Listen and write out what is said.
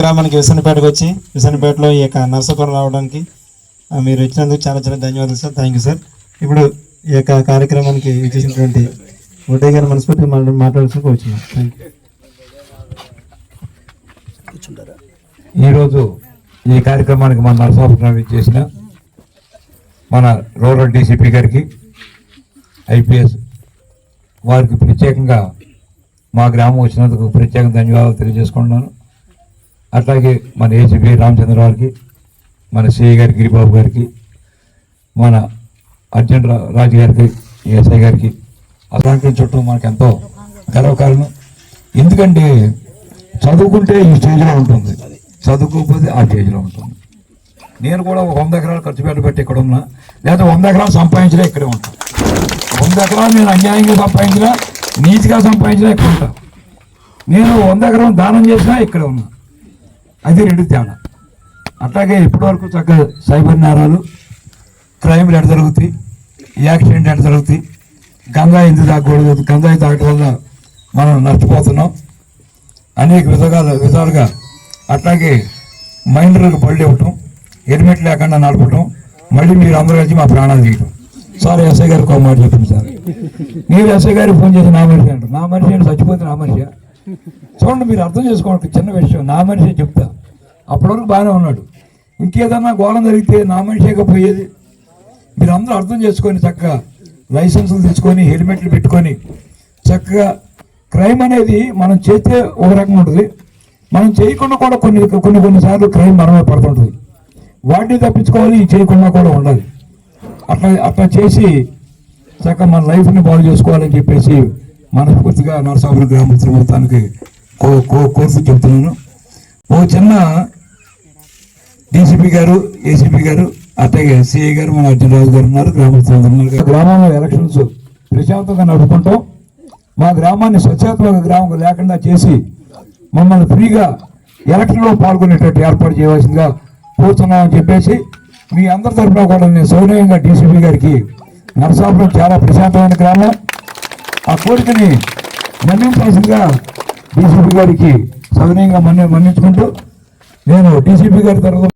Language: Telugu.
గ్రామానికి విసన్నపేటకు వచ్చి విసన్నపేటలో ఈ యొక్క నర్సాపురం రావడానికి మీరు ఇచ్చినందుకు చాలా చాలా ధన్యవాదాలు సార్. Thank you sir. ఇప్పుడు ఈ యొక్క కార్యక్రమానికి ఇచ్చేసినటువంటి ఉదయ్ గారు మనస్ఫూర్తిగా మాట్లాడాల్సి వచ్చినాం. Thank you. ఈరోజు ఈ కార్యక్రమానికి మన నర్సాపురం చేసిన మన రూరల్ డీసీపీ గారికి ఐపీఎస్ వారికి ప్రత్యేకంగా మా గ్రామం వచ్చినందుకు ప్రత్యేకంగా ధన్యవాదాలు తెలియజేసుకుంటున్నాను. అట్లాగే మన ఏసీపీ రామచంద్ర గారికి, మన సిఐ గారికి, గిరిబాబు గారికి, మన అర్జున్ రాజు గారికి, ఎస్ఐ గారికి అలంకరించడం మనకు ఎంతో గర్వకారణం. ఎందుకంటే చదువుకుంటే ఈ స్టేజ్లో ఉంటుంది, చదువుకోకపోతే ఆ స్టేజ్లో ఉంటుంది. నేను కూడా 100 ఎకరాలు ఖర్చు పెట్టబట్టి ఇక్కడ ఉన్నా, లేదా 100 ఎకరాలు సంపాదించినా ఇక్కడే ఉంటాను. 100 ఎకరాలు నేను అన్యాయంగా సంపాదించినా, నీతిగా సంపాదించినా ఇక్కడ ఉంటాను. నేను 100 ఎకరం దానం చేసినా ఇక్కడే ఉన్నా. అది 2 తేడా. అట్లాగే ఇప్పటివరకు చక్కగా సైబర్ నేరాలు, క్రైమ్లు ఎక్కడ జరుగుతాయి, యాక్సిడెంట్ ఎక్కడ జరుగుతాయి, గంజాయి ఎందుకు తాగకూడదు, గంజాయి తాగటం వల్ల మనం నష్టపోతున్నాం అనేక విధాలుగా. అట్లాగే మైండర్లకు బళ్ళు ఇవ్వటం, హెల్మెట్ లేకుండా నడపటం, మళ్ళీ మీరు అందరూ కలిసి మా ప్రాణాలు తీయటం. సార్ ఎస్ఐ గారికి ఒక మాట చెప్పండి సార్. మీరు ఎస్ఐ గారికి ఫోన్ చేసి నా మనిషి అంటారు. నా మనిషి అంటే చచ్చిపోతే నా మనిషి. చూడండి, మీరు అర్థం చేసుకోండి, చిన్న విషయం. నా మనిషి చెప్తా. అప్పటివరకు బాగానే ఉన్నాడు. ఇంకేదన్నా ఘోరం జరిగితే నా మనిషిగా పోయేది. మీరు అందరూ అర్థం చేసుకొని చక్కగా లైసెన్సులు తీసుకొని, హెల్మెట్లు పెట్టుకొని చక్కగా. క్రైమ్ అనేది మనం చేస్తే ఒక రకం ఉంటుంది, మనం చేయకుండా కూడా కొన్నిసార్లు క్రైమ్ మనమే పడుతుంటుంది. వాటిని తప్పించుకోవాలి, చేయకుండా కూడా ఉండాలి. అట్లా చేసి చక్కగా మన లైఫ్ని బాగు చేసుకోవాలని చెప్పేసి మనస్ఫూర్తిగా నరసాపురం గ్రామస్తుల మొత్తానికి కోర్సు చెప్తున్నాను. ఓ చిన్న డీసీపీ గారు, ఏసీపీ గారు, అట్లాగే సిఐ గారు, మన అర్జున్ రాజు గారు ఉన్నారు, గ్రామస్తులు ఉన్నారు. గ్రామంలో ఎలక్షన్స్ ప్రశాంతంగా నడుపుకుంటాం. మా గ్రామాన్ని స్వచ్ఛాత్మక గ్రామం లేకుండా చేసి మమ్మల్ని ఫ్రీగా ఎలక్షన్లో పాల్గొనేటట్టు ఏర్పాటు చేయవలసిందిగా కోరుతున్నామని చెప్పేసి మీ అందరి తరఫున కూడా నేను సౌనీయంగా డీసీపీ గారికి, నరసాపురం చాలా ప్రశాంతమైన గ్రామం, ఆ కోరికని మన్నించాల్సిందిగా డీసీపీ గారికి సౌనీయంగా మన్నించుకుంటూ నేను డీసీపీ గారి తరఫున